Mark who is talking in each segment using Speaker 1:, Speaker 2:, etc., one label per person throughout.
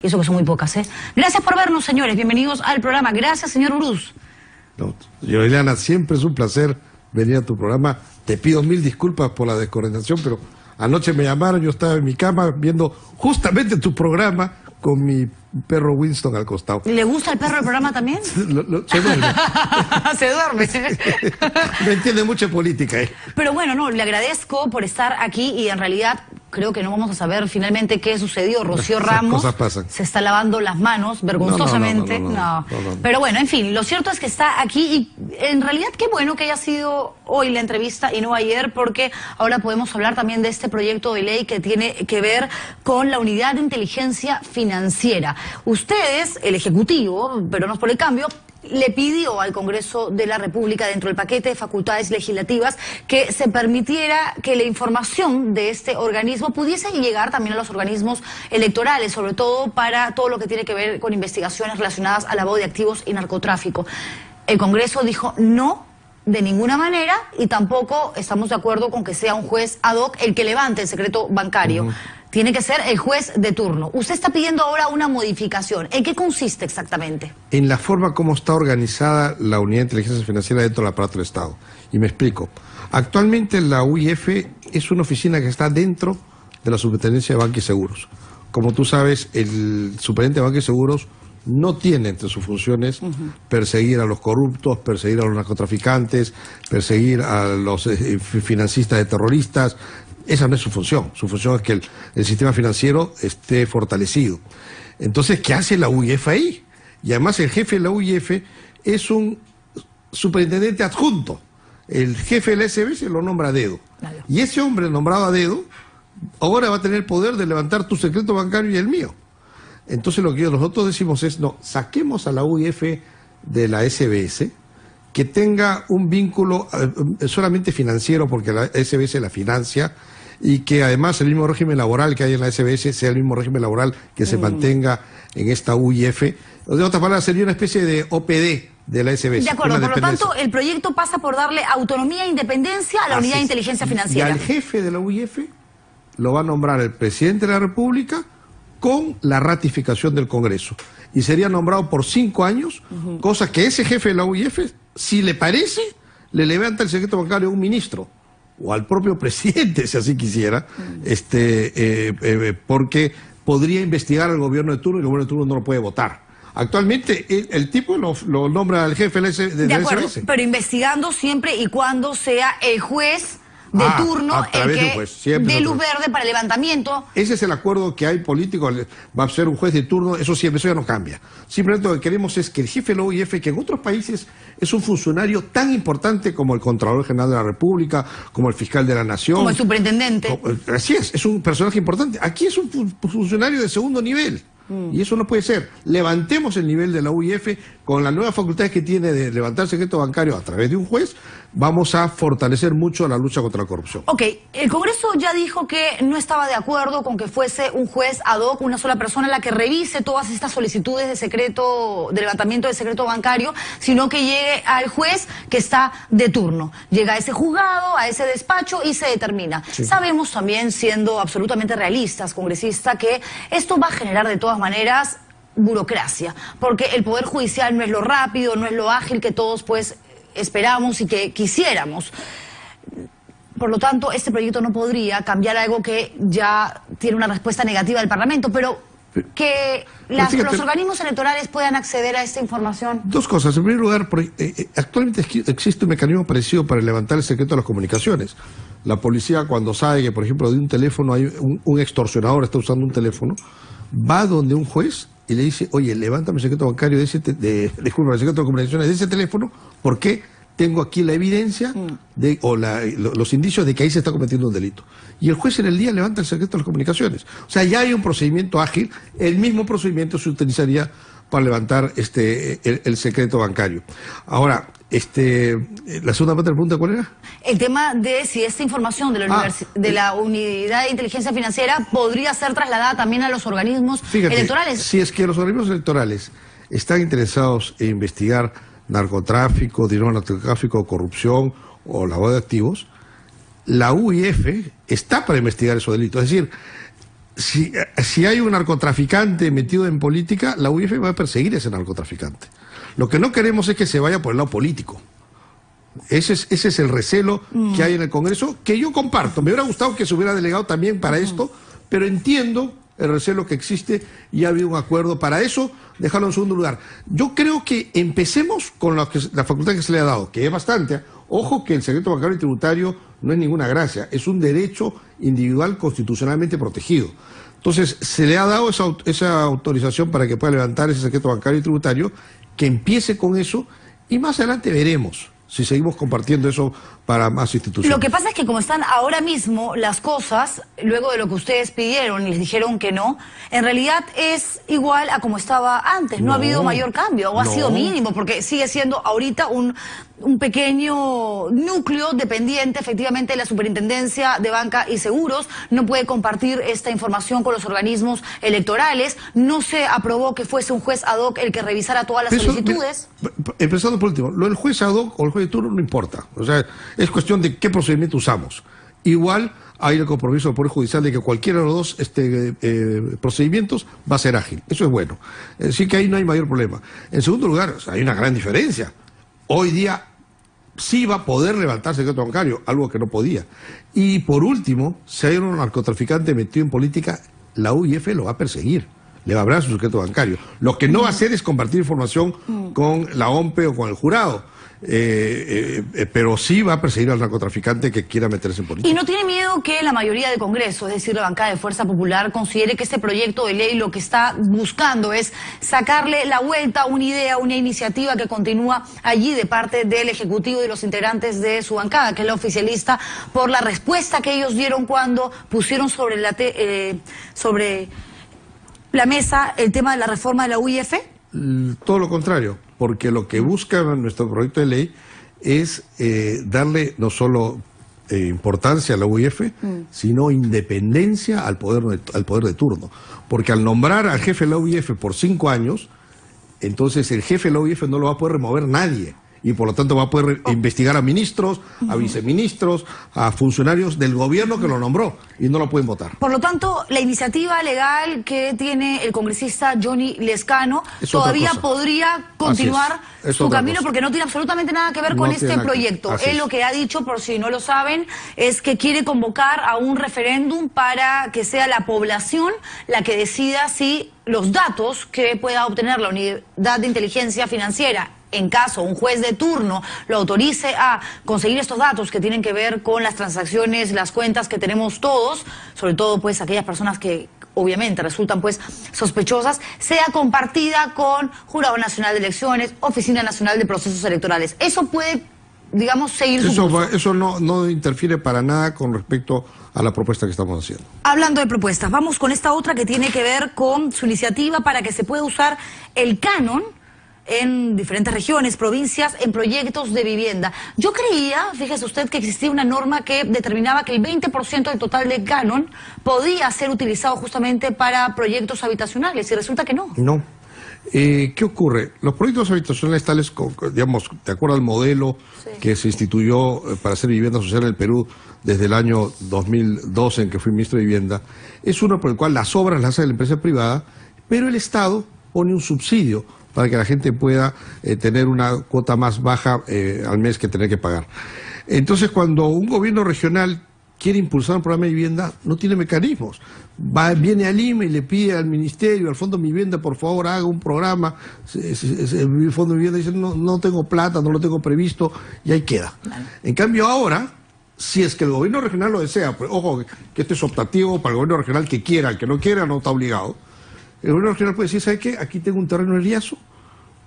Speaker 1: Y eso que son muy pocas, ¿eh? Gracias por vernos, señores. Bienvenidos al programa. Gracias, señor Uruz.
Speaker 2: No, Eliana, siempre es un placer venir a tu programa. Te pido 1000 disculpas por la descoordinación, pero anoche me llamaron, yo estaba en mi cama viendo justamente tu programa con mi perro Winston al costado.
Speaker 1: ¿Le gusta el perro el programa también?
Speaker 2: Se duerme.
Speaker 1: Se duerme.
Speaker 2: No entiende mucho de política.
Speaker 1: Pero bueno, no, le agradezco por estar aquí y en realidad creo que no vamos a saber finalmente qué sucedió. Rocío Ramos se está lavando las manos vergonzosamente. No. Pero bueno, en fin, lo cierto es que está aquí y en realidad qué bueno que haya sido hoy la entrevista y no ayer, porque ahora podemos hablar también de este proyecto de ley que tiene que ver con la unidad de inteligencia financiera. Ustedes, el Ejecutivo, pero no por el cambio, le pidió al Congreso de la República, dentro del paquete de facultades legislativas, que se permitiera que la información de este organismo pudiese llegar también a los organismos electorales, sobre todo para todo lo que tiene que ver con investigaciones relacionadas al lavado de activos y narcotráfico. El Congreso dijo no, de ninguna manera, y tampoco estamos de acuerdo con que sea un juez ad hoc el que levante el secreto bancario. Tiene que ser el juez de turno. Usted está pidiendo ahora una modificación. ¿En qué consiste exactamente?
Speaker 2: En la forma como está organizada la unidad de inteligencia financiera dentro del aparato del Estado. Y me explico. Actualmente la UIF es una oficina que está dentro de la Superintendencia de Banca y Seguros. Como tú sabes, el Superintendente de Banca y Seguros no tiene entre sus funciones perseguir a los corruptos, perseguir a los narcotraficantes, perseguir a los financistas de terroristas. Esa no es su función. Su función es que el sistema financiero esté fortalecido. Entonces, ¿qué hace la UIF ahí? Y además el jefe de la UIF es un superintendente adjunto. El jefe de la SBS lo nombra a dedo. Y ese hombre nombrado a dedo ahora va a tener el poder de levantar tu secreto bancario y el mío. Entonces lo que nosotros decimos es, no, saquemos a la UIF de la SBS, que tenga un vínculo solamente financiero, porque la SBS la financia, y que además el mismo régimen laboral que hay en la SBS sea el mismo régimen laboral que se mantenga en esta UIF. De otras palabras, sería una especie de OPD de la SBS.
Speaker 1: De acuerdo, por lo tanto, el proyecto pasa por darle autonomía e independencia a la unidad de inteligencia financiera.
Speaker 2: Y al jefe de la UIF lo va a nombrar el presidente de la República con la ratificación del Congreso. Y sería nombrado por 5 años, cosa que ese jefe de la UIF, si le parece, le levanta el secreto bancario a un ministro o al propio presidente, si así quisiera, porque podría investigar al gobierno de turno y el gobierno de turno no lo puede votar. Actualmente el tipo lo nombra al jefe de la SBS.
Speaker 1: Pero investigando siempre y cuando sea el juez de turno el que dé luz verde para el levantamiento.
Speaker 2: Ese es el acuerdo que hay político, va a ser un juez de turno, eso siempre, eso ya no cambia. Simplemente lo que queremos es que el jefe de la UIF, que en otros países es un funcionario tan importante como el Contralor General de la República, como el Fiscal de la Nación.
Speaker 1: Como el Superintendente.
Speaker 2: Así es un personaje importante. Aquí es un funcionario de segundo nivel. Y eso no puede ser. Levantemos el nivel de la UIF con las nuevas facultades que tiene de levantar el secreto bancario a través de un juez. Vamos a fortalecer mucho la lucha contra la corrupción.
Speaker 1: Ok, el Congreso ya dijo que no estaba de acuerdo con que fuese un juez ad hoc, una sola persona la que revise todas estas solicitudes de levantamiento del secreto bancario, sino que llegue al juez que está de turno. Llega a ese juzgado, a ese despacho y se determina. Sabemos también, siendo absolutamente realistas, congresista, que esto va a generar de todas maneras burocracia, porque el Poder Judicial no es lo rápido, no es lo ágil que todos pues esperamos y que quisiéramos. Por lo tanto, este proyecto no podría cambiar algo que ya tiene una respuesta negativa del Parlamento, pero que los organismos electorales puedan acceder a esta información.
Speaker 2: Dos cosas. En primer lugar, actualmente existe un mecanismo parecido para levantar el secreto de las comunicaciones. La policía, cuando sabe que, por ejemplo, de un teléfono hay un extorsionador está usando un teléfono, va donde un juez y le dice, oye, levántame el secreto bancario el secreto de comunicaciones de ese teléfono, porque tengo aquí la evidencia los indicios de que ahí se está cometiendo un delito. Y el juez en el día levanta el secreto de las comunicaciones. O sea, ya hay un procedimiento ágil, el mismo procedimiento se utilizaría para levantar el secreto bancario. Ahora, la segunda parte de la pregunta, ¿cuál era?
Speaker 1: El tema de si esta información de la unidad de inteligencia financiera podría ser trasladada también a los organismos electorales.
Speaker 2: Si es que los organismos electorales están interesados en investigar narcotráfico, dinero narcotráfico, corrupción o lavado de activos, la UIF está para investigar esos delitos. Es decir, si hay un narcotraficante metido en política, la UIF va a perseguir a ese narcotraficante. Lo que no queremos es que se vaya por el lado político. Ese es el recelo que hay en el Congreso, que yo comparto. Me hubiera gustado que se hubiera delegado también para esto, pero entiendo el recelo que existe y ha habido un acuerdo para eso, dejarlo en segundo lugar. Yo creo que empecemos con la facultad que se le ha dado, que es bastante. Ojo que el secreto bancario y tributario no es ninguna gracia, es un derecho individual constitucionalmente protegido. Entonces, se le ha dado esa autorización para que pueda levantar ese secreto bancario y tributario, que empiece con eso y más adelante veremos si seguimos compartiendo eso para más instituciones.
Speaker 1: Lo que pasa es que como están ahora mismo las cosas, luego de lo que ustedes pidieron y les dijeron que no, en realidad es igual a como estaba antes. No ha habido mayor cambio, o ha sido mínimo, porque sigue siendo ahorita un pequeño núcleo dependiente efectivamente de la Superintendencia de Banca y Seguros. No puede compartir esta información con los organismos electorales. No se aprobó que fuese un juez ad hoc el que revisara todas las solicitudes.
Speaker 2: Empezando por último, lo del juez ad hoc o el juez de turno no importa. O sea, es cuestión de qué procedimiento usamos. Igual hay el compromiso del Poder Judicial de que cualquiera de los dos procedimientos va a ser ágil. Eso es bueno. Así que ahí no hay mayor problema. En segundo lugar, o sea, hay una gran diferencia. Hoy día sí va a poder levantar secreto bancario, algo que no podía. Y por último, si hay un narcotraficante metido en política, la UIF lo va a perseguir, le va a hablar su secreto bancario. Lo que no va a hacer es compartir información con la OMPE o con el jurado. Pero sí va a perseguir al narcotraficante que quiera meterse en política.
Speaker 1: ¿Y no tiene miedo que la mayoría del Congreso, es decir, la bancada de Fuerza Popular, considere que este proyecto de ley lo que está buscando es sacarle la vuelta a una idea, una iniciativa que continúa allí de parte del Ejecutivo y de los integrantes de su bancada, que es la oficialista, por la respuesta que ellos dieron cuando pusieron sobre la mesa el tema de la reforma de la UIF?
Speaker 2: Todo lo contrario, porque lo que busca nuestro proyecto de ley es darle no solo importancia a la UIF, sino independencia al poder de turno. Porque al nombrar al jefe de la UIF por 5 años, entonces el jefe de la UIF no lo va a poder remover nadie. Y por lo tanto va a poder investigar a ministros, a viceministros, a funcionarios del gobierno que lo nombró y no lo pueden votar.
Speaker 1: Por lo tanto, la iniciativa legal que tiene el congresista Johnny Lescano todavía podría continuar su camino porque no tiene absolutamente nada que ver con este proyecto. Él lo que ha dicho, por si no lo saben, es que quiere convocar a un referéndum para que sea la población la que decida si los datos que pueda obtener la Unidad de Inteligencia Financiera, en caso un juez de turno lo autorice a conseguir estos datos que tienen que ver con las transacciones, las cuentas que tenemos todos, sobre todo pues aquellas personas que obviamente resultan pues sospechosas, sea compartida con Jurado Nacional de Elecciones, Oficina Nacional de Procesos Electorales. Eso puede, digamos, seguir su curso.
Speaker 2: Eso no interfiere para nada con respecto a la propuesta que estamos haciendo.
Speaker 1: Hablando de propuestas, vamos con esta otra que tiene que ver con su iniciativa para que se pueda usar el canon en diferentes regiones, provincias, en proyectos de vivienda. Yo creía, fíjese usted, que existía una norma que determinaba que el 20% del total del canon podía ser utilizado justamente para proyectos habitacionales, y resulta que no.
Speaker 2: No. ¿Qué ocurre? Los proyectos habitacionales tales, digamos, de acuerdo al modelo que se instituyó para hacer vivienda social en el Perú desde el año 2012, en que fui ministro de Vivienda, es uno por el cual las obras las hace la empresa privada, pero el Estado pone un subsidio para que la gente pueda tener una cuota más baja al mes que tener que pagar. Entonces, cuando un gobierno regional quiere impulsar un programa de vivienda, no tiene mecanismos. Viene al IME y le pide al Ministerio, al Fondo de Vivienda, por favor, haga un programa. El Fondo de Vivienda dice, no tengo plata, no lo tengo previsto, y ahí queda. En cambio, ahora, si es que el gobierno regional lo desea, pues, ojo, que esto es optativo para el gobierno regional que quiera, el que no quiera no está obligado. El gobierno regional puede decir, ¿sabe qué? Aquí tengo un terreno en Riazo,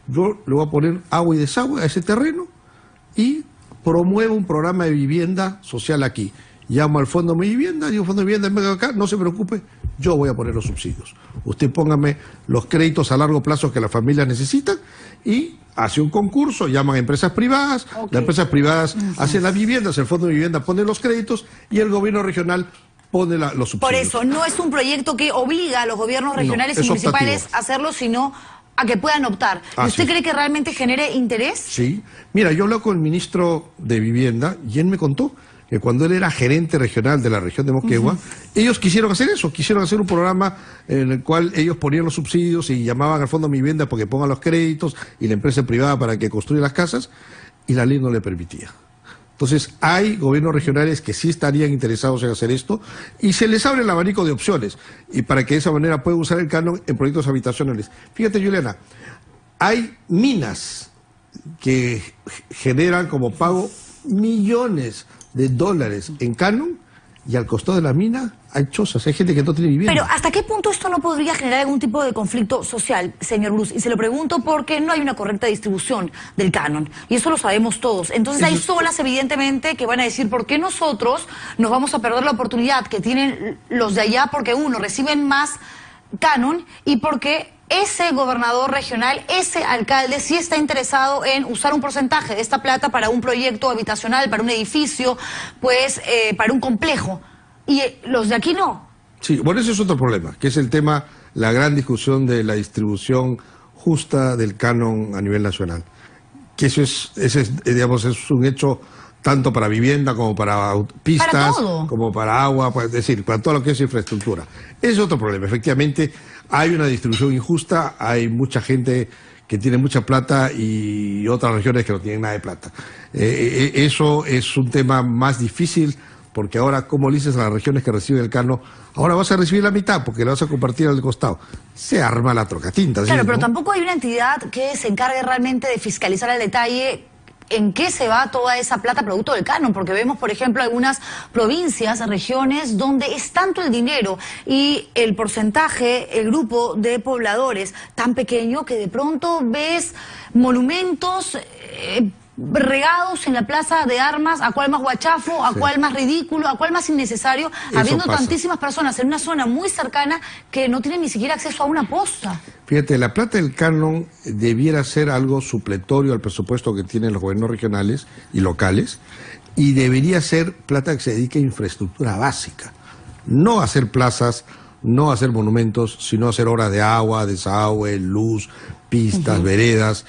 Speaker 2: yo le voy a poner agua y desagüe a ese terreno y promuevo un programa de vivienda social aquí. Llamo al Fondo de Vivienda, digo, Fondo de Vivienda, venga acá, no se preocupe, yo voy a poner los subsidios. Usted póngame los créditos a largo plazo que las familias necesitan y hace un concurso, llaman a empresas privadas, las empresas privadas hacen las viviendas, el Fondo de Vivienda pone los créditos y el gobierno regional pone los subsidios.
Speaker 1: Por eso, no es un proyecto que obliga a los gobiernos regionales y municipales a hacerlo, sino a que puedan optar. ¿Y usted cree que realmente genere interés?
Speaker 2: Sí. Mira, yo hablé con el ministro de Vivienda y él me contó cuando él era gerente regional de la región de Moquegua, ellos quisieron hacer eso, quisieron hacer un programa en el cual ellos ponían los subsidios y llamaban al Fondo Mi Vivienda porque pongan los créditos y la empresa privada para que construya las casas, y la ley no le permitía. Entonces, hay gobiernos regionales que sí estarían interesados en hacer esto y se les abre el abanico de opciones y para que de esa manera puedan usar el canon en proyectos habitacionales. Fíjate, Juliana, hay minas que generan como pago millones de dólares en canon y al costado de la mina hay chozas, hay gente que no tiene vivienda.
Speaker 1: Pero ¿hasta qué punto esto no podría generar algún tipo de conflicto social, señor Bruce? Y se lo pregunto porque no hay una correcta distribución del canon, y eso lo sabemos todos. Entonces hay zonas, evidentemente, que van a decir, ¿por qué nosotros nos vamos a perder la oportunidad que tienen los de allá? Porque uno, reciben más canon y porque ese gobernador regional, ese alcalde sí está interesado en usar un porcentaje de esta plata para un proyecto habitacional, para un edificio, pues para un complejo. Y los de aquí no.
Speaker 2: Sí, bueno, ese es otro problema, que es el tema, la gran discusión de la distribución justa del canon a nivel nacional. Que ese es, digamos, es un hecho tanto para vivienda como para pistas, como para agua, es decir, para todo lo que es infraestructura. Ese es otro problema. Efectivamente, hay una distribución injusta, hay mucha gente que tiene mucha plata y otras regiones que no tienen nada de plata. Eso es un tema más difícil, porque ahora, ¿cómo le dices a las regiones que reciben el canon? Ahora vas a recibir la mitad porque la vas a compartir al costado. Se arma la trocatinta.
Speaker 1: Claro,
Speaker 2: ¿sí?
Speaker 1: pero
Speaker 2: ¿no?
Speaker 1: Tampoco hay una entidad que se encargue realmente de fiscalizar al detalle en qué se va toda esa plata producto del canon, porque vemos, por ejemplo, algunas provincias, regiones, donde es tanto el dinero y el porcentaje, el grupo de pobladores tan pequeño que de pronto ves monumentos regados en la plaza de armas, a cuál más guachafo, a cuál más ridículo, a cuál más innecesario, habiendo tantísimas personas en una zona muy cercana que no tienen ni siquiera acceso a una posta.
Speaker 2: Fíjate, la plata del canon debiera ser algo supletorio al presupuesto que tienen los gobiernos regionales y locales, y debería ser plata que se dedique a infraestructura básica, no a hacer plazas, no a hacer monumentos, sino a hacer obras de agua, desagüe, luz, pistas, veredas,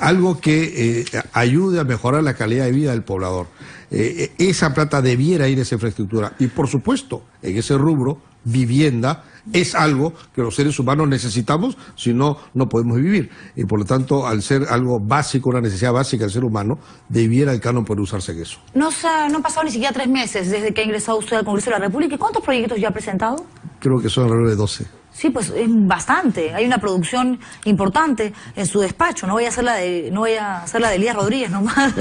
Speaker 2: algo que ayude a mejorar la calidad de vida del poblador. Esa plata debiera ir a esa infraestructura. Y por supuesto, en ese rubro, vivienda es algo que los seres humanos necesitamos, si no, no podemos vivir. Y por lo tanto, al ser algo básico, una necesidad básica del ser humano, debiera el canon poder usarse en eso.
Speaker 1: No han pasado ni siquiera 3 meses desde que ha ingresado usted al Congreso de la República. ¿Y cuántos proyectos ya ha presentado?
Speaker 2: Creo que son alrededor de 12.
Speaker 1: Sí, pues es bastante. Hay una producción importante en su despacho. No voy a hacer la de Elías Rodríguez nomás.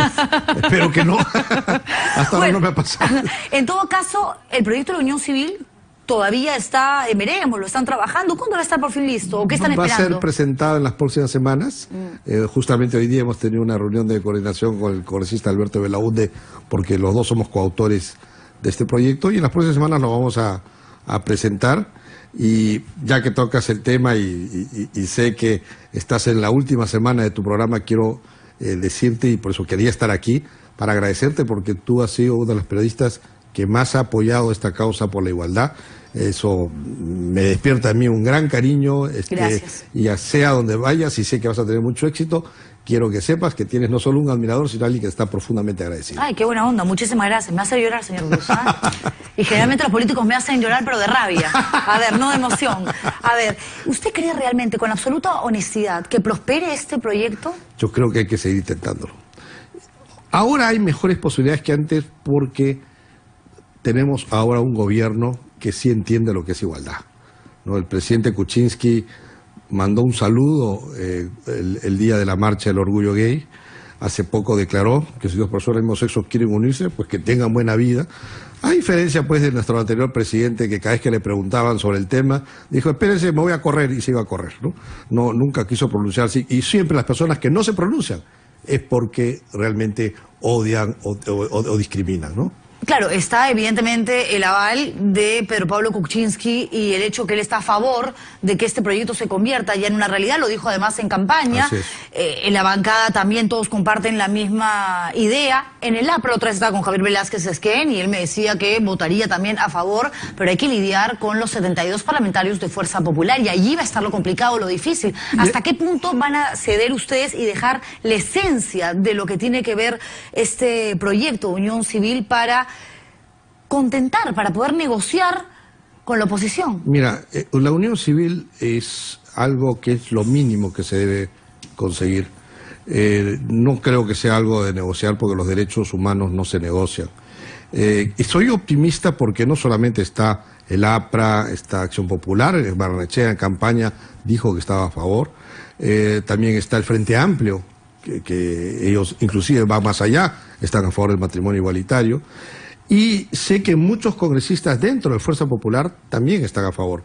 Speaker 2: Espero que no. Hasta ahora no me ha pasado.
Speaker 1: En todo caso, el proyecto de la Unión Civil todavía está, veremos, lo están trabajando. ¿Cuándo va a estar por fin listo? ¿O qué están esperando?
Speaker 2: Va a ser presentado en las próximas semanas. Justamente hoy día hemos tenido una reunión de coordinación con el congresista Alberto Belaúnde, porque los dos somos coautores de este proyecto, y en las próximas semanas lo vamos a presentar. Y ya que tocas el tema y sé que estás en la última semana de tu programa, quiero decirte, y por eso quería estar aquí, para agradecerte, porque tú has sido uno de los periodistas que más ha apoyado esta causa por la igualdad. Eso me despierta a mí un gran cariño.
Speaker 1: Gracias.
Speaker 2: Y ya sea donde vayas, y sé que vas a tener mucho éxito, quiero que sepas que tienes no solo un admirador, sino alguien que está profundamente agradecido.
Speaker 1: Ay, qué buena onda, muchísimas gracias. Me hace llorar, señor Bruce. Y generalmente los políticos me hacen llorar, pero de rabia. A ver, no de emoción. A ver, ¿usted cree realmente, con absoluta honestidad, que prospere este proyecto?
Speaker 2: Yo creo que hay que seguir intentándolo. Ahora hay mejores posibilidades que antes, porque tenemos ahora un gobierno que sí entiende lo que es igualdad, ¿no? El presidente Kuczynski mandó un saludo el día de la marcha del orgullo gay. Hace poco declaró que si 2 personas del mismo sexo quieren unirse, pues que tengan buena vida. A diferencia, pues, de nuestro anterior presidente, que cada vez que le preguntaban sobre el tema, dijo, espérense, me voy a correr, y se iba a correr, ¿no? Nunca quiso pronunciarse, y siempre las personas que no se pronuncian es porque realmente odian o discriminan, ¿no?
Speaker 1: Claro, está evidentemente el aval de Pedro Pablo Kuczynski y el hecho que él está a favor de que este proyecto se convierta ya en una realidad, lo dijo además en campaña. En la bancada también todos comparten la misma idea. En el APRA otra vez estaba con Javier Velázquez Esquén y él me decía que votaría también a favor, pero hay que lidiar con los 72 parlamentarios de Fuerza Popular y allí va a estar lo complicado, lo difícil. ¿Hasta qué punto van a ceder ustedes y dejar la esencia de lo que tiene que ver este proyecto Unión Civil para contentar, para poder negociar con la oposición?
Speaker 2: Mira, la unión civil es algo que es lo mínimo que se debe conseguir. No creo que sea algo de negociar, porque los derechos humanos no se negocian. Soy optimista porque no solamente está el APRA, está Acción Popular, Barnechea en campaña dijo que estaba a favor, también está el Frente Amplio, que ellos inclusive van más allá, están a favor del matrimonio igualitario, y sé que muchos congresistas dentro de Fuerza Popular también están a favor,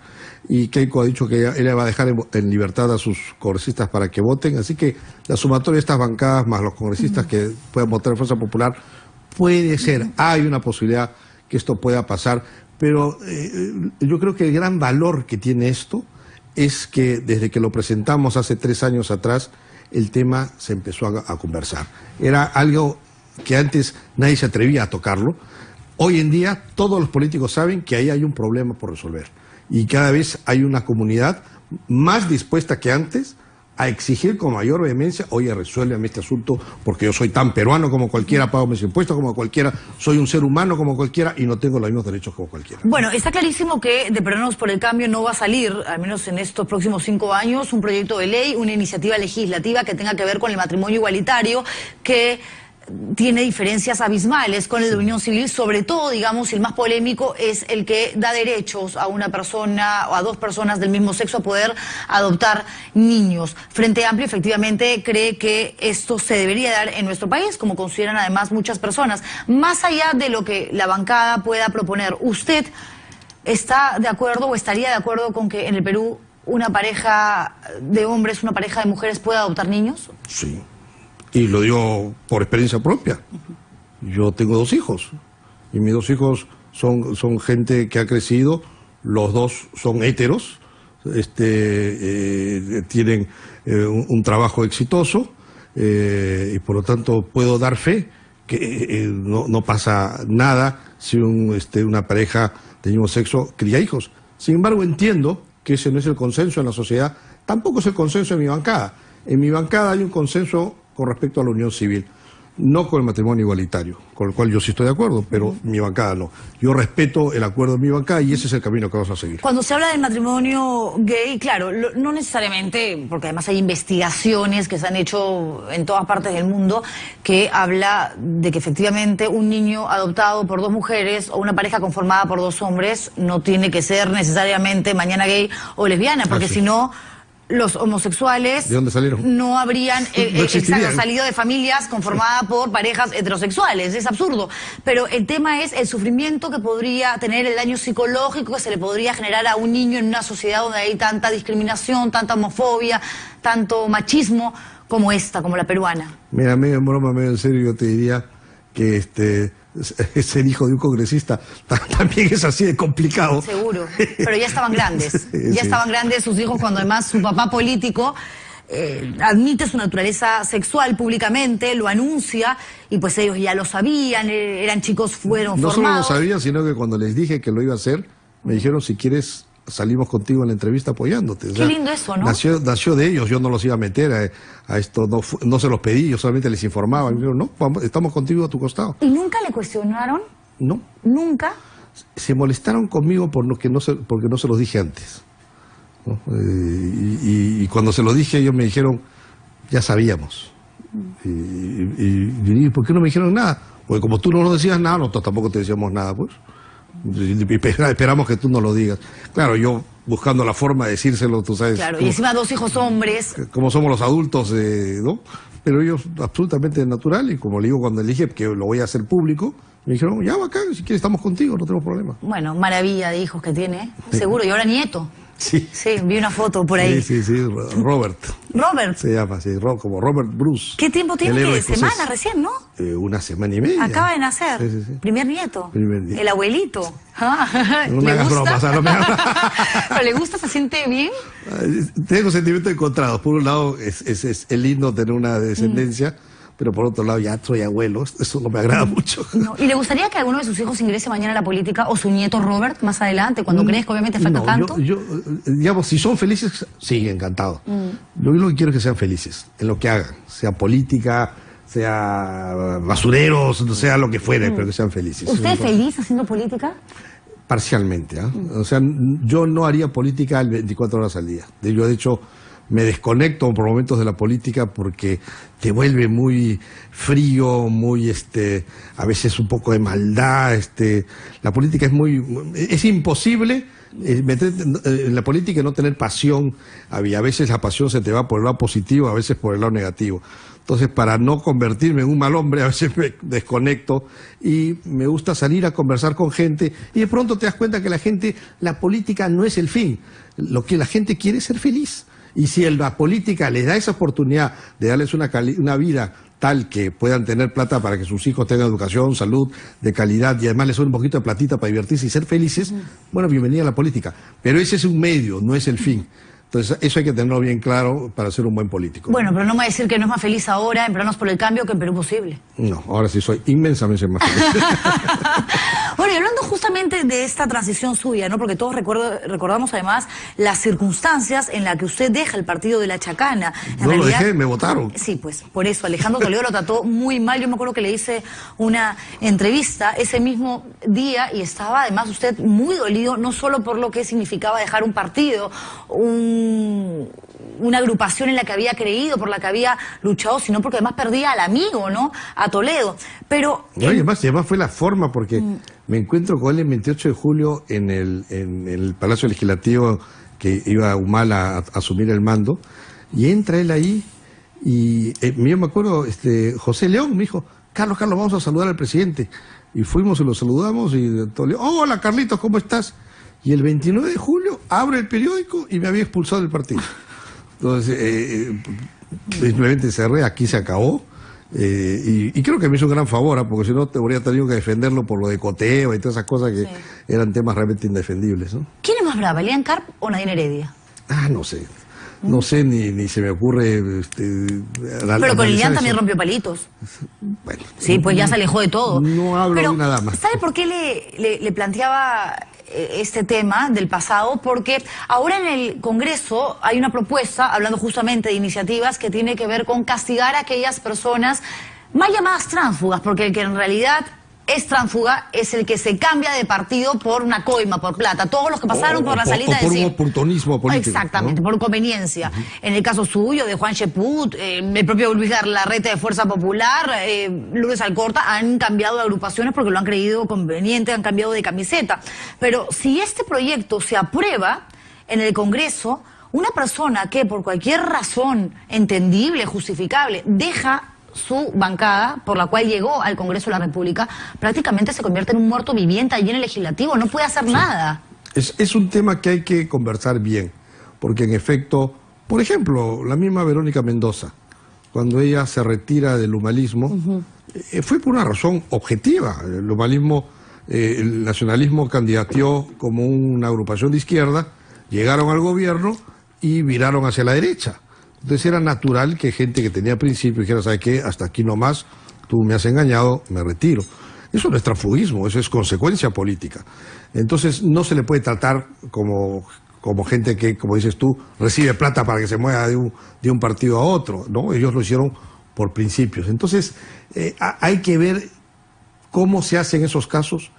Speaker 2: y Keiko ha dicho que ella va a dejar en libertad a sus congresistas para que voten, así que la sumatoria de estas bancadas más los congresistas que puedan votar en Fuerza Popular puede ser, hay una posibilidad que esto pueda pasar, pero yo creo que el gran valor que tiene esto es que desde que lo presentamos hace 3 años atrás, el tema se empezó a conversar. Era algo que antes nadie se atrevía a tocarlo. Hoy en día todos los políticos saben que ahí hay un problema por resolver. Y cada vez hay una comunidad más dispuesta que antes a exigir con mayor vehemencia: oye, resuélveme este asunto, porque yo soy tan peruano como cualquiera, pago mis impuestos como cualquiera, soy un ser humano como cualquiera y no tengo los mismos derechos como cualquiera.
Speaker 1: Bueno, está clarísimo que de Peruanos por el Cambio no va a salir, al menos en estos próximos 5 años, un proyecto de ley, una iniciativa legislativa que tenga que ver con el matrimonio igualitario, que tiene diferencias abismales con el de unión civil, sobre todo, digamos, el más polémico es el que da derechos a una persona o a 2 personas del mismo sexo a poder adoptar niños. Frente Amplio efectivamente cree que esto se debería dar en nuestro país, como consideran además muchas personas. Más allá de lo que la bancada pueda proponer, ¿usted está de acuerdo o estaría de acuerdo con que en el Perú una pareja de hombres, una pareja de mujeres pueda adoptar niños?
Speaker 2: Sí. Y lo digo por experiencia propia. Yo tengo 2 hijos. Y mis 2 hijos son gente que ha crecido. Los 2 son héteros. Tienen un trabajo exitoso. Y por lo tanto puedo dar fe que no pasa nada si una pareja del mismo sexo cría hijos. Sin embargo, entiendo que ese no es el consenso en la sociedad. Tampoco es el consenso en mi bancada. En mi bancada hay un consenso con respecto a la unión civil, no con el matrimonio igualitario, con el cual yo sí estoy de acuerdo, pero mi bancada no. Yo respeto el acuerdo de mi bancada y ese es el camino que vamos a seguir.
Speaker 1: Cuando se habla del matrimonio gay, claro, no necesariamente, porque además hay investigaciones que se han hecho en todas partes del mundo que habla de que efectivamente un niño adoptado por 2 mujeres o una pareja conformada por 2 hombres no tiene que ser necesariamente mañana gay o lesbiana, porque si no, los homosexuales
Speaker 2: ¿de dónde salieron?
Speaker 1: No habrían salido de familias conformadas por parejas heterosexuales. Es absurdo. Pero el tema es el sufrimiento que podría tener, el daño psicológico que se le podría generar a un niño en una sociedad donde hay tanta discriminación, tanta homofobia, tanto machismo como esta, como la peruana.
Speaker 2: Mira, medio en broma, medio en serio, yo te diría que ser hijo de un congresista también es así de complicado.
Speaker 1: Seguro, pero ya estaban grandes. Estaban grandes sus hijos cuando además su papá político admite su naturaleza sexual públicamente, lo anuncia, y pues ellos ya lo sabían, eran chicos, fueron formados.
Speaker 2: No solo lo sabían, sino que cuando les dije que lo iba a hacer, me dijeron: si quieres, salimos contigo en la entrevista apoyándote.
Speaker 1: Qué lindo eso, ¿no?
Speaker 2: Nació de ellos, yo no los iba a meter a esto, no se los pedí, yo solamente les informaba. Me dijeron: no, estamos contigo a tu costado.
Speaker 1: ¿Y nunca le cuestionaron?
Speaker 2: No.
Speaker 1: ¿Nunca?
Speaker 2: Se molestaron conmigo porque no se los dije antes, ¿no? Y cuando se los dije, ellos me dijeron: ya sabíamos. Y ¿por qué no me dijeron nada? Porque como tú no nos decías nada, nosotros tampoco te decíamos nada, pues. Esperamos que tú no lo digas. Claro, yo buscando la forma de decírselo, tú sabes.
Speaker 1: Claro, y encima 2 hijos hombres.
Speaker 2: Como somos los adultos, ¿no? Pero ellos absolutamente natural, y como le digo, cuando le dije que lo voy a hacer público, me dijeron: ya, bacán, si quieres estamos contigo, no tenemos problema.
Speaker 1: Bueno, maravilla de hijos que tiene, seguro, y ahora nieto.
Speaker 2: Sí.
Speaker 1: Sí, vi una foto por ahí.
Speaker 2: Sí, Robert.
Speaker 1: Robert.
Speaker 2: Se llama así, como Robert Bruce.
Speaker 1: ¿Qué tiempo tiene? ¿Semana recién, no?
Speaker 2: 1 semana y media.
Speaker 1: Acaba de nacer.
Speaker 2: Sí.
Speaker 1: Primer nieto.
Speaker 2: Primer nieto.
Speaker 1: El abuelito.
Speaker 2: No me hagas bromas, no me hagas.
Speaker 1: ¿Pero le gusta? ¿Se siente bien?
Speaker 2: Tengo sentimientos encontrados. Por un lado, es lindo tener una descendencia, pero por otro lado, ya soy abuelo, eso no me agrada mucho.
Speaker 1: No. ¿Y le gustaría que alguno de sus hijos ingrese mañana a la política, o su nieto Robert más adelante, cuando crezca? Obviamente falta tanto.
Speaker 2: Yo, digamos, si son felices, sí, encantado. Lo único que quiero es que sean felices en lo que hagan, sea política, sea basureros, sea lo que fuera, pero que sean felices.
Speaker 1: ¿Usted es feliz haciendo política?
Speaker 2: Parcialmente, ¿eh? O sea, yo no haría política 24 horas al día. Yo, de hecho, me desconecto por momentos de la política porque te vuelve muy frío, muy a veces un poco de maldad. La política es imposible meterte en la política y no tener pasión. A veces la pasión se te va por el lado positivo, a veces por el lado negativo. Entonces, para no convertirme en un mal hombre, a veces me desconecto y me gusta salir a conversar con gente y de pronto te das cuenta que la política no es el fin. Lo que la gente quiere es ser feliz. Y si la política les da esa oportunidad de darles una vida tal que puedan tener plata para que sus hijos tengan educación, salud, de calidad y además les den un poquito de platita para divertirse y ser felices, bueno, bienvenida a la política. Pero ese es un medio, no es el fin. Entonces, eso hay que tenerlo bien claro para ser un buen político.
Speaker 1: Bueno, pero no me va a decir que no es más feliz ahora en Peruanos por el Cambio que en Perú Posible.
Speaker 2: No, ahora sí soy inmensamente más feliz.
Speaker 1: Bueno, y hablando justamente de esta transición suya, ¿no? Porque todos recordamos además las circunstancias en las que usted deja el partido de la Chacana.
Speaker 2: Lo dejé, me votaron.
Speaker 1: Sí, pues, por eso Alejandro Toledo lo trató muy mal. Yo me acuerdo que le hice una entrevista ese mismo día y estaba además usted muy dolido, no solo por lo que significaba dejar un partido, una agrupación en la que había creído, por la que había luchado, sino porque además perdía al amigo, ¿no? A Toledo. Pero
Speaker 2: no, y además fue la forma, porque me encuentro con él el 28 de julio en el Palacio Legislativo, que iba Humala a asumir el mando, y entra él ahí, y yo me acuerdo, José León me dijo, Carlos, vamos a saludar al presidente. Y fuimos y lo saludamos, y Toledo, hola Carlitos, ¿cómo estás? Y el 29 de julio abre el periódico y me había expulsado del partido. Entonces, simplemente cerré, aquí se acabó. Y creo que me hizo un gran favor, porque si no te habría tenido que defenderlo por lo de coteo y todas esas cosas que eran temas realmente indefendibles, ¿no?
Speaker 1: ¿Quién es más brava, Elian Carp o Nadine Heredia?
Speaker 2: No sé. No sé, ni se me ocurre...
Speaker 1: Pero con Elian también rompió palitos.
Speaker 2: Bueno.
Speaker 1: Sí, pues ya se alejó de todo.
Speaker 2: No hablo de nada más.
Speaker 1: ¿Sabe por qué le planteaba este tema del pasado? Porque ahora en el Congreso hay una propuesta, hablando justamente de iniciativas, que tiene que ver con castigar a aquellas personas mal llamadas tránsfugas, porque el que en realidad es tránsfuga es el que se cambia de partido por una coima, por plata. Todos los que pasaron por la salida
Speaker 2: de por un oportunismo político.
Speaker 1: Exactamente, ¿no? Por conveniencia. En el caso suyo, de Juan Cheput, el propio Luis Larreta de Fuerza Popular, Lourdes Alcorta, han cambiado de agrupaciones porque lo han creído conveniente, han cambiado de camiseta. Pero si este proyecto se aprueba en el Congreso, una persona que por cualquier razón entendible, justificable, deja su bancada, por la cual llegó al Congreso de la República, prácticamente se convierte en un muerto viviente allí en el Legislativo, no puede hacer nada.
Speaker 2: Es un tema que hay que conversar bien, porque en efecto, por ejemplo, la misma Verónica Mendoza, cuando ella se retira del humanismo, fue por una razón objetiva. El humanismo, el nacionalismo candidateó como una agrupación de izquierda, llegaron al gobierno y viraron hacia la derecha. Entonces era natural que gente que tenía principios dijera, ¿sabes qué? Hasta aquí nomás, tú me has engañado, me retiro. Eso no es transfugismo, eso es consecuencia política. Entonces no se le puede tratar como gente que, como dices tú, recibe plata para que se mueva de un partido a otro, ¿no? Ellos lo hicieron por principios. Entonces hay que ver cómo se hace en esos casos.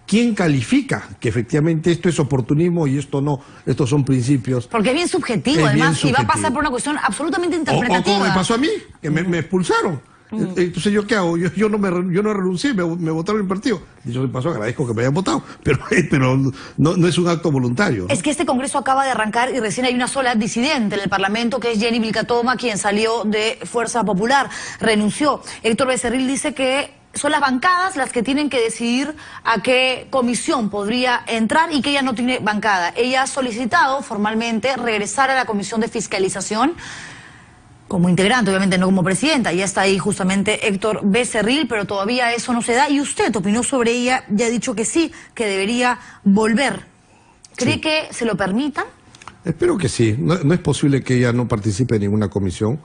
Speaker 2: ¿Quién califica que efectivamente esto es oportunismo y esto no, estos son principios?
Speaker 1: Porque es bien subjetivo, además, y va a pasar por una cuestión absolutamente interpretativa.
Speaker 2: O como me pasó a mí, que me expulsaron. Entonces, ¿yo qué hago? Yo no renuncié, me votaron en el partido. Y yo de paso agradezco que me hayan votado, pero no es un acto voluntario, ¿no?
Speaker 1: Es que este Congreso acaba de arrancar y recién hay una sola disidente en el Parlamento, que es Jenny Vilcatoma, quien salió de Fuerza Popular, renunció. Héctor Becerril dice que son las bancadas las que tienen que decidir a qué comisión podría entrar y que ella no tiene bancada. Ella ha solicitado formalmente regresar a la Comisión de Fiscalización como integrante, obviamente no como presidenta. Ya está ahí justamente Héctor Becerril, pero todavía eso no se da. Y usted opinó sobre ella, ya ha dicho que sí, que debería volver. ¿Cree que se lo permitan?
Speaker 2: Espero que sí. No es posible que ella no participe en ninguna comisión.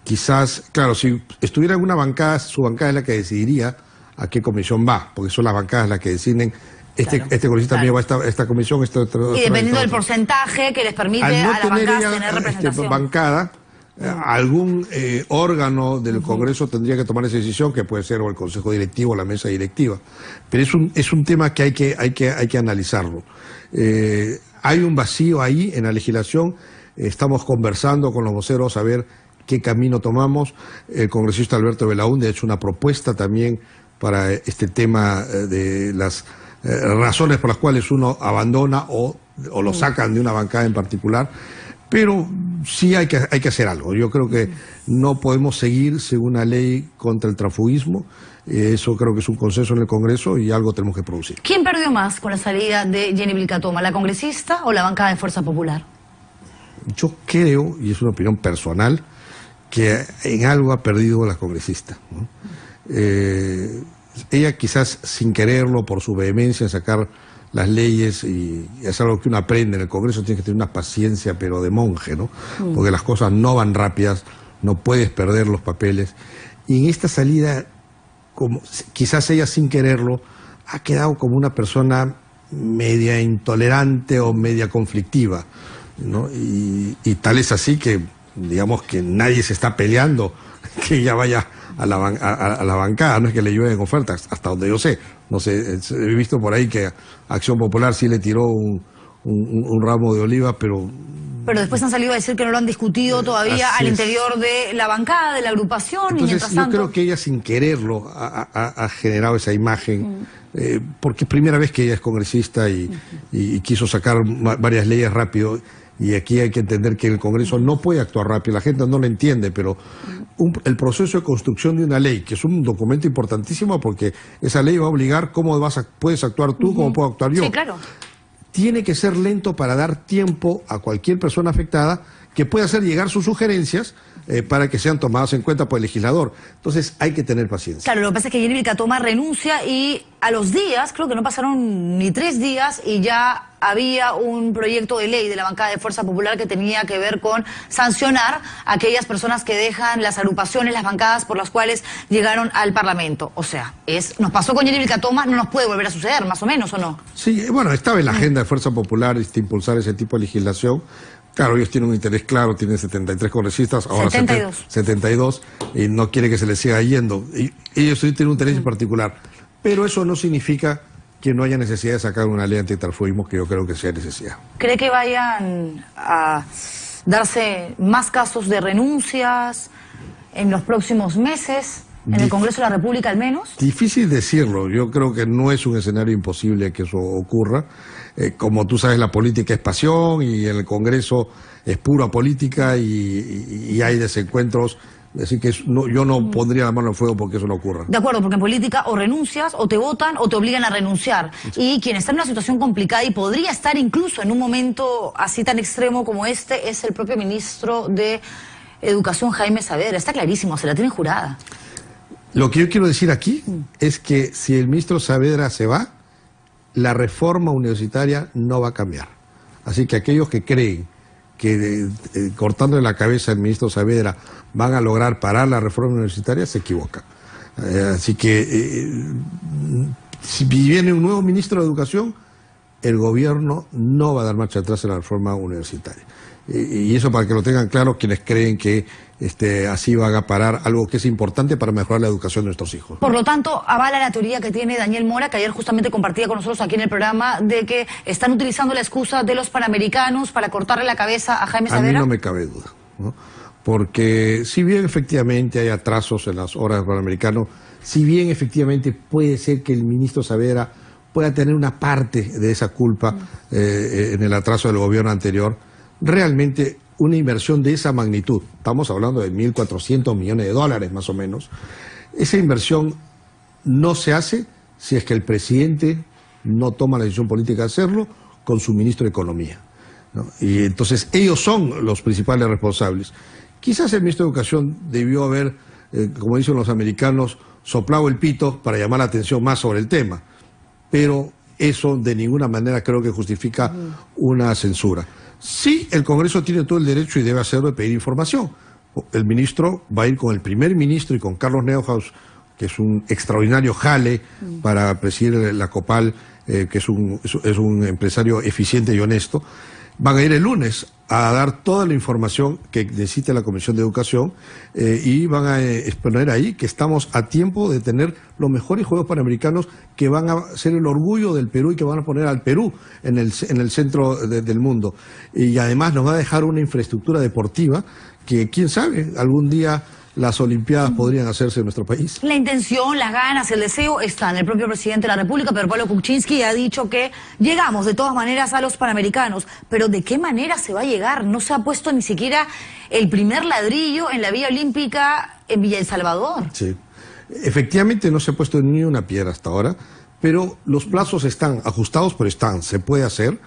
Speaker 2: Quizás, claro, si estuviera en una bancada, su bancada es la que decidiría a qué comisión va, porque son las bancadas las que deciden, este congresista mío va a esta comisión,
Speaker 1: y dependiendo del porcentaje que les permite a las bancadas tener representación.
Speaker 2: Bancada, Algún órgano del Congreso tendría que tomar esa decisión, que puede ser o el Consejo Directivo o la Mesa Directiva. Pero es un tema que hay que analizarlo. Hay un vacío ahí en la legislación. Estamos conversando con los voceros a ver qué camino tomamos. El congresista Alberto Belaúnde ha hecho una propuesta también para este tema de las razones por las cuales uno abandona o lo sacan de una bancada en particular. Pero sí hay que hacer algo. Yo creo que no podemos seguir sin una ley contra el transfugismo. Eso creo que es un consenso en el Congreso y algo tenemos que producir.
Speaker 1: ¿Quién perdió más con la salida de Jenny Vilcatoma, la congresista o la bancada de Fuerza Popular?
Speaker 2: Yo creo, y es una opinión personal, que en algo ha perdido la congresista, ¿no? Ella quizás sin quererlo, por su vehemencia en sacar las leyes, y es algo que uno aprende en el Congreso, tiene que tener una paciencia pero de monje, ¿no? Porque las cosas no van rápidas, no puedes perder los papeles. Y en esta salida, como quizás ella sin quererlo, ha quedado como una persona media intolerante o media conflictiva, ¿no? Y tal es así que, digamos, que nadie se está peleando que ella vaya a la bancada, no es que le llueven ofertas, hasta donde yo sé. No sé, he visto por ahí que Acción Popular sí le tiró un ramo de oliva, pero
Speaker 1: después han salido a decir que no lo han discutido todavía al interior de la bancada, de la agrupación.
Speaker 2: Entonces,
Speaker 1: y mientras tanto,
Speaker 2: yo creo que ella sin quererlo ha generado esa imagen, porque es primera vez que ella es congresista y quiso sacar varias leyes rápido. Y aquí hay que entender que el Congreso no puede actuar rápido, la gente no lo entiende, pero el proceso de construcción de una ley, que es un documento importantísimo porque esa ley va a obligar cómo puedes actuar tú, cómo puedo actuar yo.
Speaker 1: Sí, claro.
Speaker 2: Tiene que ser lento para dar tiempo a cualquier persona afectada que pueda hacer llegar sus sugerencias para que sean tomadas en cuenta por el legislador. Entonces hay que tener paciencia.
Speaker 1: Claro, lo que pasa es que Jenny Vilcatoma renuncia y a los días, creo que no pasaron ni 3 días, y ya había un proyecto de ley de la bancada de Fuerza Popular que tenía que ver con sancionar a aquellas personas que dejan las agrupaciones, las bancadas por las cuales llegaron al Parlamento. O sea, nos pasó con Jenny Vilcatoma, no nos puede volver a suceder, más o menos, ¿o no?
Speaker 2: Sí, bueno, estaba en la agenda de Fuerza Popular impulsar ese tipo de legislación. Claro, ellos tienen un interés claro, tienen 73 congresistas, ahora 72, y no quiere que se les siga yendo. Y ellos sí tienen un interés en particular. Pero eso no significa que no haya necesidad de sacar una ley antitransfugismo, que yo creo que sea necesidad.
Speaker 1: ¿Cree que vayan a darse más casos de renuncias en los próximos meses, en el Congreso de la República al menos?
Speaker 2: Difícil decirlo, yo creo que no es un escenario imposible que eso ocurra. Como tú sabes, la política es pasión y en el Congreso es pura política y hay desencuentros. Así que yo no pondría la mano en fuego porque eso no ocurra.
Speaker 1: De acuerdo, porque en política o renuncias, o te votan, o te obligan a renunciar. Y quien está en una situación complicada y podría estar incluso en un momento así tan extremo como este es el propio ministro de Educación, Jaime Saavedra. Está clarísimo, se la tienen jurada.
Speaker 2: Lo que yo quiero decir aquí es que si el ministro Saavedra se va, la reforma universitaria no va a cambiar. Así que aquellos que creen que cortándole la cabeza al ministro Saavedra van a lograr parar la reforma universitaria, se equivocan. Así que si viene un nuevo ministro de Educación, el gobierno no va a dar marcha atrás en la reforma universitaria. Y eso para que lo tengan claro quienes creen que así van a parar algo que es importante para mejorar la educación de nuestros hijos.
Speaker 1: Por lo tanto, avala la teoría que tiene Daniel Mora, que ayer justamente compartía con nosotros aquí en el programa, de que están utilizando la excusa de los panamericanos para cortarle la cabeza a Jaime Saavedra.
Speaker 2: A mí no me cabe duda, ¿no? Porque si bien efectivamente hay atrasos en las horas del Panamericano, si bien efectivamente puede ser que el ministro Saavedra pueda tener una parte de esa culpa en el atraso del gobierno anterior, realmente una inversión de esa magnitud, estamos hablando de 1.400 millones de dólares más o menos, esa inversión no se hace si es que el presidente no toma la decisión política de hacerlo con su ministro de Economía, ¿no? Y entonces ellos son los principales responsables. Quizás el ministro de Educación debió haber, como dicen los americanos, soplado el pito para llamar la atención más sobre el tema, pero eso de ninguna manera creo que justifica una censura. Sí, el Congreso tiene todo el derecho y debe hacerlo de pedir información. El ministro va a ir con el primer ministro y con Carlos Neuhaus, que es un extraordinario jale para presidir la COPAL, que es un empresario eficiente y honesto. Van a ir el lunes a dar toda la información que necesite la Comisión de Educación y van a exponer ahí que estamos a tiempo de tener los mejores Juegos Panamericanos que van a ser el orgullo del Perú y que van a poner al Perú en el centro del mundo. Y además nos va a dejar una infraestructura deportiva que, quién sabe, algún día las Olimpiadas podrían hacerse en nuestro país.
Speaker 1: La intención, las ganas, el deseo están. El propio presidente de la República, Pedro Pablo Kuczynski, ha dicho que llegamos de todas maneras a los Panamericanos. Pero ¿de qué manera se va a llegar? No se ha puesto ni siquiera el primer ladrillo en la vía olímpica en Villa El Salvador.
Speaker 2: Sí, efectivamente no se ha puesto ni una piedra hasta ahora, pero los plazos están ajustados, pero se puede hacer.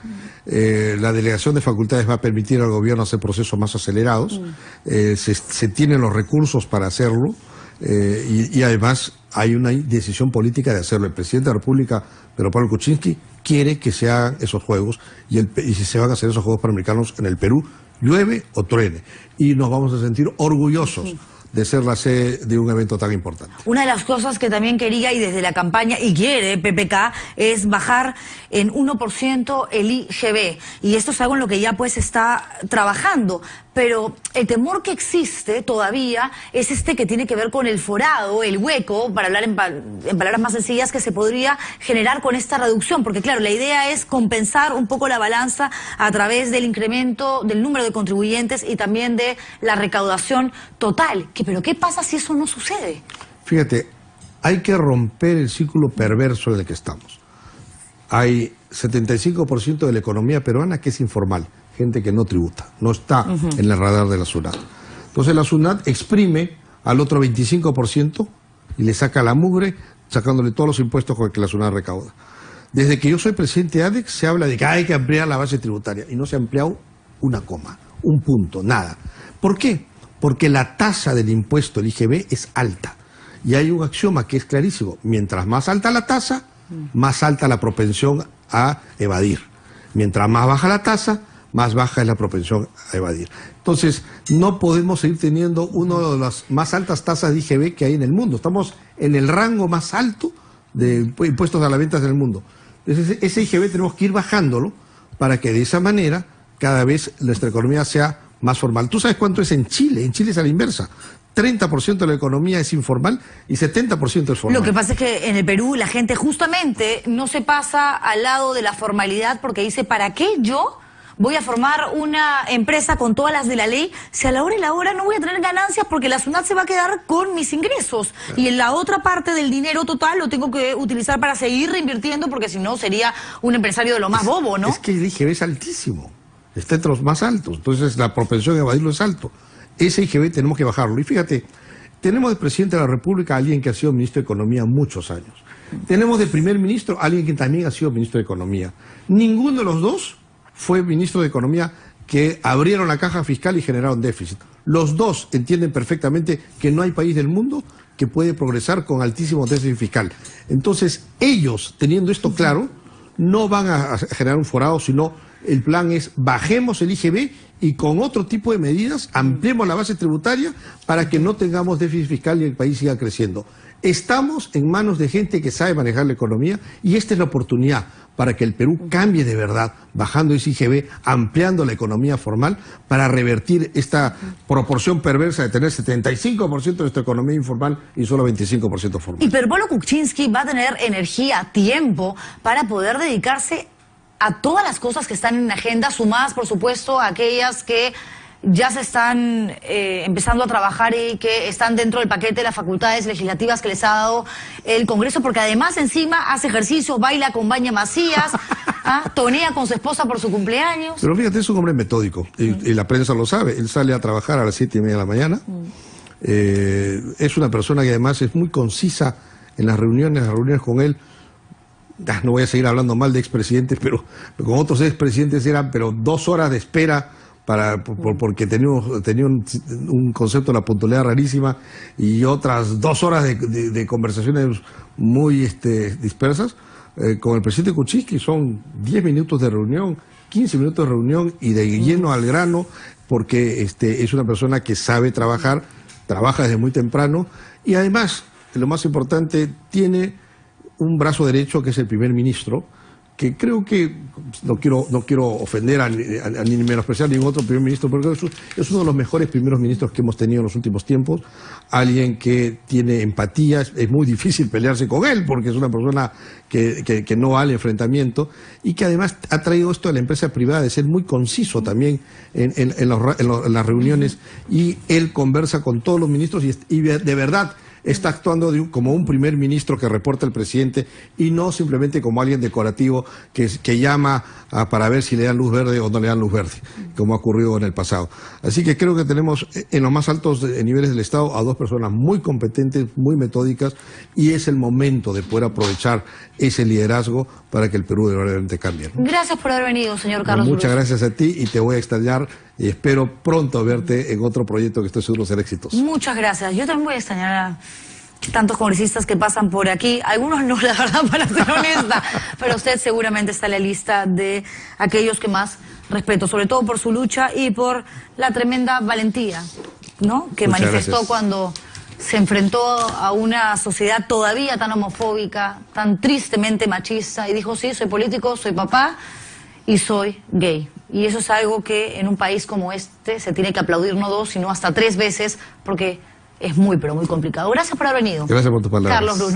Speaker 2: La delegación de facultades va a permitir al gobierno hacer procesos más acelerados. Se tienen los recursos para hacerlo y además hay una decisión política de hacerlo. El presidente de la República, Pedro Pablo Kuczynski, quiere que se hagan esos juegos y si se van a hacer esos Juegos Panamericanos en el Perú, llueve o truene. Y nos vamos a sentir orgullosos de ser la sede de un evento tan importante.
Speaker 1: Una de las cosas que también quería y desde la campaña, y quiere PPK, es bajar en 1% el IGB. Y esto es algo en lo que ya pues está trabajando. Pero el temor que existe todavía es que tiene que ver con el forado, el hueco, para hablar en palabras más sencillas, que se podría generar con esta reducción. Porque claro, la idea es compensar un poco la balanza a través del incremento del número de contribuyentes y también de la recaudación total. Pero ¿qué pasa si eso no sucede?
Speaker 2: Fíjate, hay que romper el círculo perverso en el que estamos. Hay 75% de la economía peruana que es informal. Gente que no tributa, no está en el radar de la SUNAT. Entonces la SUNAT exprime al otro 25% y le saca la mugre, sacándole todos los impuestos con los que la SUNAT recauda. Desde que yo soy presidente de ADEX se habla de que hay que ampliar la base tributaria y no se ha ampliado una coma, un punto, nada. ¿Por qué? Porque la tasa del impuesto, el IGB, es alta. Y hay un axioma que es clarísimo. Mientras más alta la tasa, más alta la propensión a evadir. Mientras más baja la tasa, más baja es la propensión a evadir. Entonces, no podemos seguir teniendo una de las más altas tasas de IGB que hay en el mundo. Estamos en el rango más alto de impuestos a las ventas del mundo. Entonces, ese IGB tenemos que ir bajándolo para que de esa manera cada vez nuestra economía sea más formal. ¿Tú sabes cuánto es en Chile? En Chile es a la inversa. 30% de la economía es informal y 70% es formal.
Speaker 1: Lo que pasa es que en el Perú la gente justamente no se pasa al lado de la formalidad porque dice, ¿para qué yo voy a formar una empresa con todas las de la ley si a la hora y la hora no voy a tener ganancias porque la SUNAT se va a quedar con mis ingresos? Claro. Y en la otra parte del dinero total lo tengo que utilizar para seguir reinvirtiendo porque si no sería un empresario de lo más bobo, ¿no?
Speaker 2: Es que el IGB es altísimo, está entre los más altos, entonces la propensión a evadirlo es alto. Ese IGB tenemos que bajarlo. Y fíjate, tenemos de presidente de la República a alguien que ha sido ministro de Economía muchos años. Tenemos de primer ministro a alguien que también ha sido ministro de Economía. Ninguno de los dos fue ministro de Economía que abrieron la caja fiscal y generaron déficit. Los dos entienden perfectamente que no hay país del mundo que puede progresar con altísimo déficit fiscal. Entonces, ellos, teniendo esto claro, no van a generar un forado, sino el plan es bajemos el IGB y con otro tipo de medidas ampliemos la base tributaria para que no tengamos déficit fiscal y el país siga creciendo. Estamos en manos de gente que sabe manejar la economía y esta es la oportunidad para que el Perú cambie de verdad, bajando ese IGB, ampliando la economía formal para revertir esta proporción perversa de tener 75% de nuestra economía informal y solo 25% formal.
Speaker 1: Y Pedro Pablo Kuczynski va a tener energía, tiempo para poder dedicarse a todas las cosas que están en la agenda, sumadas por supuesto a aquellas que ya se están empezando a trabajar y que están dentro del paquete de las facultades legislativas que les ha dado el Congreso, porque además encima hace ejercicio, baila con Baña Macías, tonea con su esposa por su cumpleaños.
Speaker 2: Pero fíjate, es un hombre metódico y la prensa lo sabe. Él sale a trabajar a las 7:30 de la mañana. Es una persona que además es muy concisa en las reuniones con él. No voy a seguir hablando mal de expresidentes, pero con otros expresidentes eran 2 horas de espera porque tenía un concepto de la puntualidad rarísima y otras 2 horas de conversaciones muy dispersas. Con el presidente Kuczynski son 10 minutos de reunión, 15 minutos de reunión y de lleno al grano, porque es una persona que sabe trabajar, trabaja desde muy temprano y además, lo más importante, tiene un brazo derecho que es el primer ministro, que creo que no quiero ofender ni menospreciar a ningún otro primer ministro, porque es uno de los mejores primeros ministros que hemos tenido en los últimos tiempos. Alguien que tiene empatía, es muy difícil pelearse con él, porque es una persona que no va al enfrentamiento, y que además ha traído esto a la empresa privada de ser muy conciso también en las reuniones, y él conversa con todos los ministros y de verdad está actuando como un primer ministro que reporta al presidente y no simplemente como alguien decorativo que llama para ver si le dan luz verde o no le dan luz verde, como ha ocurrido en el pasado. Así que creo que tenemos en los más altos niveles del Estado a dos personas muy competentes, muy metódicas, y es el momento de poder aprovechar ese liderazgo para que el Perú verdaderamente cambie, ¿no?
Speaker 1: Gracias por haber venido, señor Carlos Bruce.
Speaker 2: Muchas gracias a ti, y te voy a extrañar y espero pronto verte en otro proyecto que estoy seguro será exitoso.
Speaker 1: Muchas gracias. Yo también voy a extrañar a tantos congresistas que pasan por aquí. Algunos no, la verdad, para ser honesta, pero usted seguramente está en la lista de aquellos que más respeto, sobre todo por su lucha y por la tremenda valentía, ¿no?, que
Speaker 2: Muchas
Speaker 1: manifestó
Speaker 2: gracias.
Speaker 1: cuando se enfrentó a una sociedad todavía tan homofóbica, tan tristemente machista, y dijo: sí, soy político, soy papá y soy gay. Y eso es algo que en un país como este se tiene que aplaudir no 2, sino hasta 3 veces, porque es muy, pero muy complicado. Gracias por haber venido.
Speaker 2: Gracias por tus palabras.
Speaker 1: Carlos Bruce.